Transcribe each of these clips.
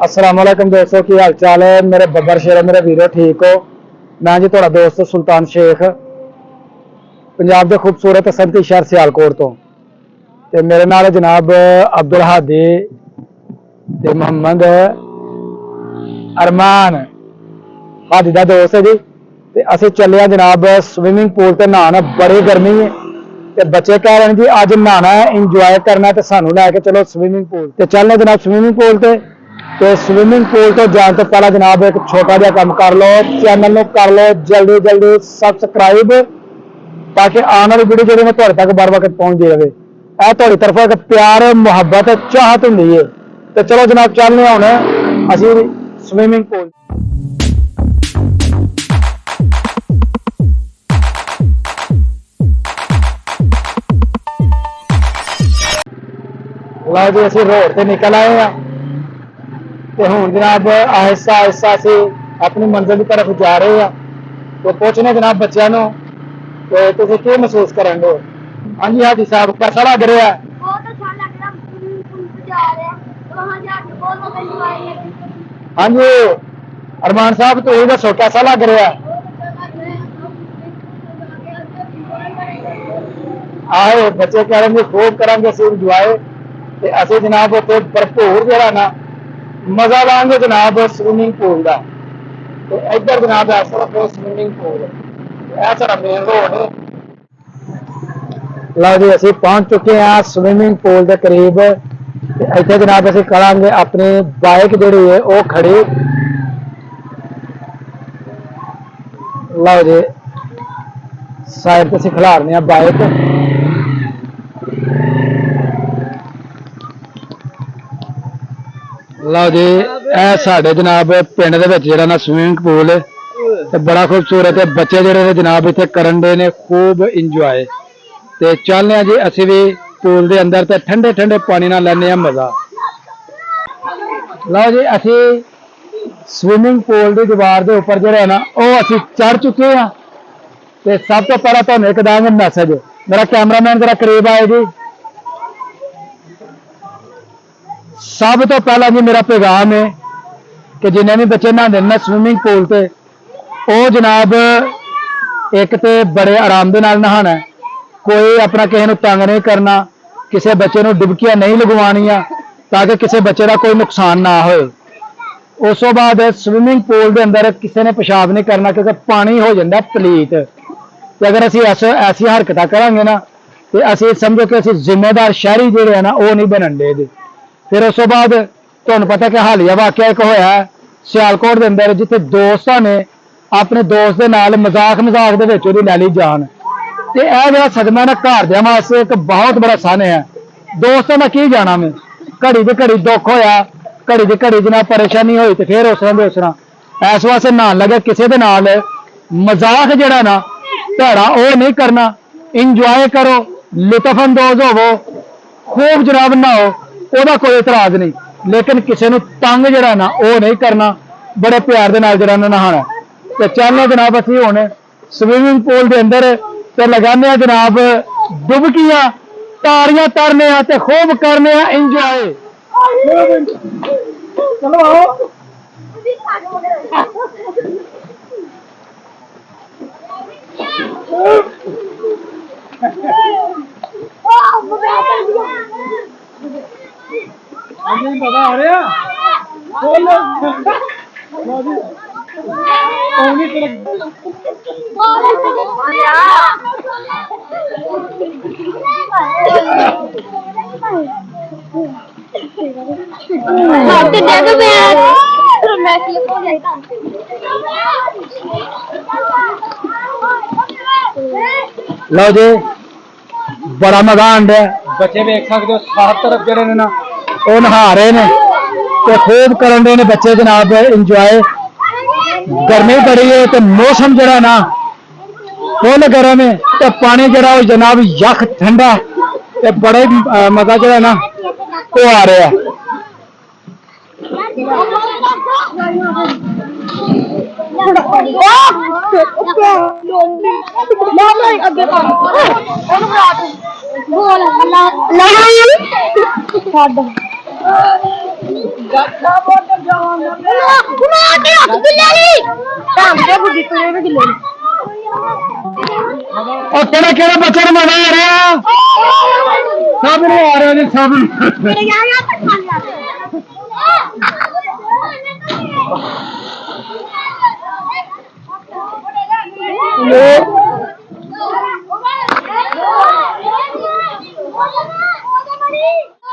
अस्सलाम वालेकुम दोस्तों, की हाल चाल है मेरे बब्बर शेरो, मेरे वीरो, ठीक हो? मैं जी थोड़ा दोस्त सुल्तान शेख, पंजाब के खूबसूरत संती शहर सियालकोट तो मेरे नाल जनाब अब्दुल हादी ते मोहम्मद अरमान हादी का दोस्त है जी। ते असीं चले जनाब स्विमिंग पूल ते नहाना, बड़ी गर्मी है ते बच्चे कह रहे हैं जी अज नहाना है, इंजॉय करना है, तो सानू लैके चलो स्विमिंग पूल ते चलने जनाब स्विमिंग पूल ते स्विमिंग पूल तो जाने तो पहला जनाब एक छोटा जिहा काम कर लो, चैनल को कर लो जल्दी जल्दी सबसक्राइब, ताकि आने वाली वीडियो जो मैं तुहाडे तक बर वक्त पहुंच जाए। यह तुहाडी तरफों एक प्यार मुहब्बत चाहत हुंदी है। तो चलो जनाब चलने हुण असीं स्विमिंग पूल। लो जी असीं रोड ते निकल आए हैं तो हूँ जनाब आहिस्ता आहिस्ता असी अपनी मंजिल की तरफ जा रहे हैं। तो पूछने जनाब बच्चों को तुम क्या महसूस कर रहे हो? हाँ जी हाजी साहब, कैसा लग रहा है? बहुत अच्छा लग रहा है, जा रहे हैं तो वहाँ जाके बहुत ज्यादा एंजॉय करेंगे। हाँ जी अरमान साहब, तो ये दसो कैसा लग रहा है? आए बच्चे कह रहे खूब करेंगे असीं इंजॉय, ते असीं जनाब उत्थे भरपूर जिहड़ा ना मजा लांगे जनाब स्विमिंग पूल का। तो इधर जनाब इस तरफ स्विमिंग पूल, यह सारा मेन रोड है। लो जी असीं पहुंच चुके हैं स्विमिंग पूल के करीब। इतने जनाब असीं करांगे अपनी बाइक जिहड़ी है वो खड़ी। लो जी साइड ते असीं खिलारने बाइक। लो जी यह साडे जनाब पिंड दे विच जिहड़ा ना स्विमिंग पूल ते बड़ा खूबसूरत है। बच्चे जिहड़े जनाब इत्थे करन दे ने खूब इंजॉय। ते चलने जी असीं भी पूल दे अंदर ते ठंडे ठंडे पानी नाल लैने मजा। लो जी असीं स्विमिंग पूल की दीवार के उपर जिहड़ा ना वो असीं चढ़ चुके हैं। ते सब तो पहला तुहानूं एक दांगे मैसेज, मेरा कैमरामैन जरा करीब आए जी। सब तो पहला जी मेरा पैगाम है कि जिन्हें भी बच्चे नहाते हैं स्विमिंग पूल से वो जनाब एक तो बड़े आराम के नाल नहाना है, कोई अपना किसी को तंग नहीं करना, किसी बच्चे को डुबकियां नहीं लगवानिया ताकि किसी बच्चे का कोई नुकसान ना हो। उस तो बाद स्विमिंग पूल के अंदर किसी ने पेशाब नहीं करना क्योंकि पानी हो जाता पलीत। तो अगर असीं ऐसी हरकत करांगे ना तो असीं समझो कि असीं जिम्मेदार शहरी जिहड़े ना वो नहीं बनन दे। फिर उस तो बाद तुहानूं पता कि हालिया वाकया एक होया सियालकोट के अंदर जिथे दोस्तां ने अपने दोस्त के नाल मजाक दे विच उहदी लै ली जान। ते यह जिहड़ा सदमा ना घरदियां वास्ते एक बहुत बड़ा सन है। दोस्तां दा की जाना में, घड़ी ते घड़ी दुख होया, घड़ी ते घड़ी जनाब परेशानी हुई तो फिर उसना इस वास्ते नहान लगे किसी दे नाल मजाक जिहड़ा ना भैड़ा वो नहीं करना। इंजॉय करो, लुत्फअंदोज होवो, खूब जनाब नहाओ, ओहदा कोई इतराज नहीं, लेकिन किसी को तंग जरा ना वो नहीं करना, बड़े प्यार के नाल जरा नहाना। तो चलने जनाब असीं हुण स्विमिंग पूल के अंदर तो लगाने जनाब डुबकियां, तारियां तरने ते खूब करने इंजॉय। चलो आओ। पता आ रहा लो जी बड़ा मजा आंदा है। बच्चे देख सकते हो सात तरफ जड़े ने ना वो नहा रहे ने तो खूब करन दे ने बच्चे जनाब इंजॉय। गर्मी बड़ी है तो मौसम जरा ना फुल गर्म है तो पानी जरा जनाब यख ठंडा ते बड़े मजा जरा ना वो आ रहा है। और केड़ा बच्चे मजा आ रहा सब आ रहा जी सब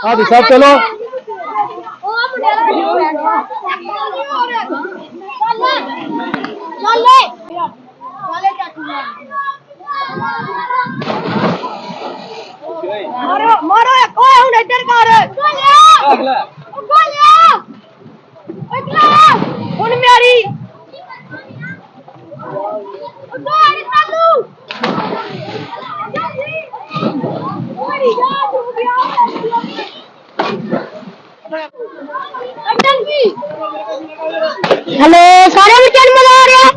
हाँ जी सब चलो मारो मारो ओए हुन इधर कर अगला हुन मेरी उधर चालू मेरी याद हो गया हेलो सारे बच्चे मजा आ रहा है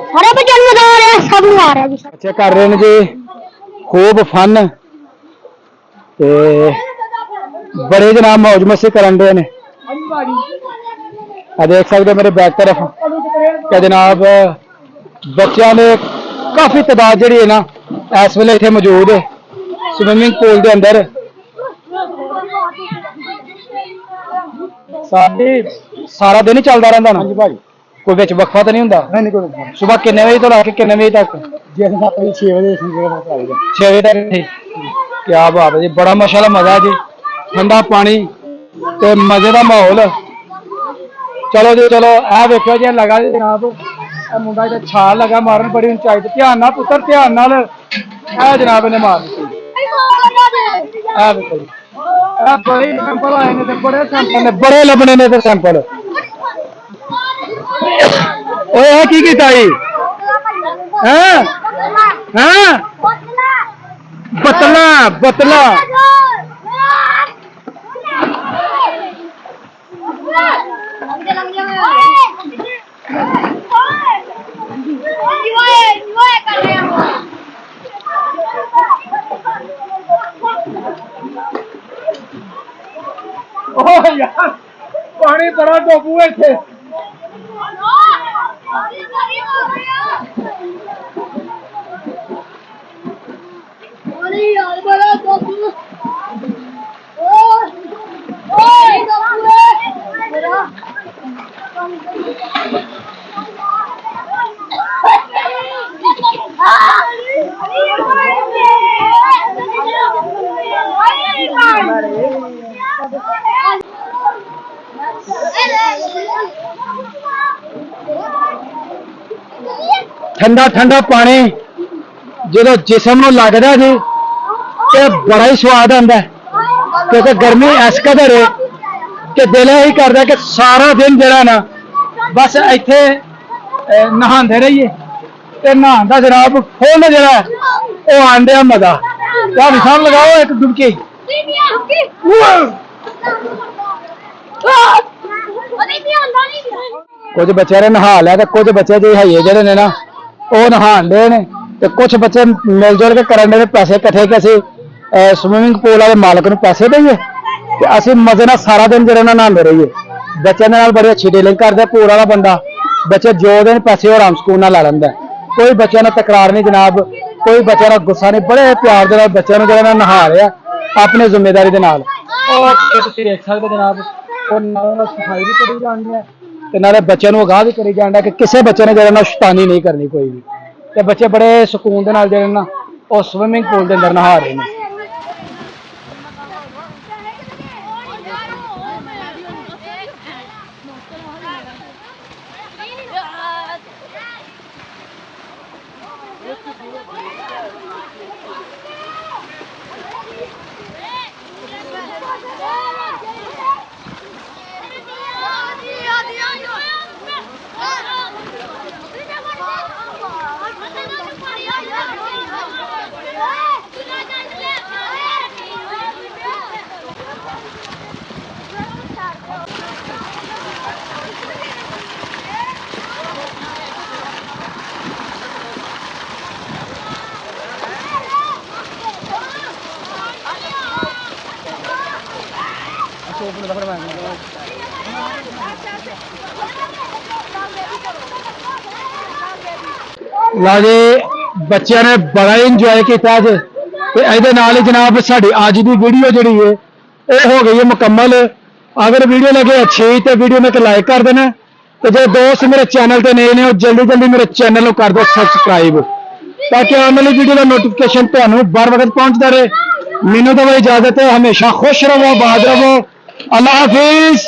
सारे बच्चे मजा आ रहा है सब आ रहा है बच्चे कर रहे हैं जी खूब फन ते बड़े जनाब मौज मस्ती करन दे ने देख सकते मेरे बैक तरफ कि जनाब बच्चों ने काफी तादाद जी है ना इस वेले इतने मौजूद है स्विमिंग पूल के अंदर सारा दिन ही चलता रहता ना भाई कोई बिच वक्फा तो नहीं होंगे सुबह किन्ने बजे तो लैके किन्ने बजे तक 6 बजे 6 बजे तक क्या बात है जी बड़ा माशाल्लाह मजा है जी ठंडा पानी ते मजे का माहौल चलो जी चलो ए देखो जी लगा जी जनाब मुंडा छाल लगा मारन बड़ी ऊंचाई ते ध्यान नाल पुत्र ध्यान नाल ए जनाब ने मार दी बड़े सैंपल आए ने बड़े सैंपल ने बड़े लबने ने ते सैंपल ओए की कीता जी हैं हैं बतला बतला यार पानी बड़ा डोबू है इथे यार बड़ा डोबू ठंडा ठंडा पानी जो जिसम में लगता जी तो बड़ा ही स्वाद आता है क्योंकि गर्मी इस कदर है कि दिल यही करता कि सारा दिन जरा ना बस इत्थे नहाते रहिए ते नहान का जनाब फुल जरा वो आंदे मजा क्या विशाल लगाओ एक डुबकी कुछ बच्चे ने नहा लिया कुछ बच्चे जो है जे ने ना वो नहान दे ने ते कुछ बच्चे मिलजुल के करन दे पैसे इकट्ठे कि असं स्विमिंग पूल वाले मालक को पैसे देइए ते असं मजे ना सारा दिन जरा नहाते रहिए बच्चों के बड़ी अच्छी डीलिंग करते पूल वाला बंदा बच्चे जो दिन पैसे आराम सुकून ना ला लेंदा कोई बच्चों ने तकरार नहीं जनाब कोई बच्चे का गुस्सा नहीं बड़े प्यार के बच्चों को जरा नहा रहा अपनी जिम्मेदारी के नाल देख सकते जनाब सफाई भी करी जानी है नाले बच्चों को आगाह भी करी जाना कि किसी बच्चे ने जरा शैतानी नहीं करनी कोई भी ते बच्चे बड़े सुकून के नाल जरा ना वो स्विमिंग पूल के अंदर नहा रहे हैं ਲਓ ਜੀ ਬੱਚਿਆਂ ਨੇ ਬੜਾ ਇੰਜੋਏ ਕੀਤਾ ਅੱਜ ਤੇ ਇਹਦੇ ਨਾਲ ਹੀ ਜਨਾਬ ਸਾਡੀ ਅੱਜ ਦੀ ਵੀਡੀਓ ਜਿਹੜੀ ਹੈ ਇਹ ਹੋ ਗਈ ਹੈ ਮੁਕੰਮਲ। ਅਗਰ ਵੀਡੀਓ ਲੱਗੇ ਅੱਛੀ ਤੇ ਵੀਡੀਓ ਨੂੰ ਇੱਕ ਲਾਈਕ ਕਰ ਦੇਣਾ ਤੇ ਜੇ ਦੋਸਤ ਮੇਰੇ ਚੈਨਲ ਤੇ ਨਏ ਨੇ ਉਹ ਜਲਦੀ ਜਲਦੀ ਮੇਰੇ ਚੈਨਲ ਨੂੰ ਕਰ ਦਿਓ ਸਬਸਕ੍ਰਾਈਬ ਤਾਂ ਕਿ ਆਉਣ ਵਾਲੀ ਵੀਡੀਓ ਦਾ ਨੋਟੀਫਿਕੇਸ਼ਨ ਤੁਹਾਨੂੰ ਬਾਰ ਵਕਤ ਪਹੁੰਚਦਾ ਰਹੇ। ਮੈਨੂੰ ਤਾਂ ਇਜਾਜ਼ਤ ਹੈ। ਹਮੇਸ਼ਾ ਖੁਸ਼ ਰਹੋ, ਆਬਾਦ ਰਹੋ। ਅੱਲਾਹ ਹਾਫਿਜ਼।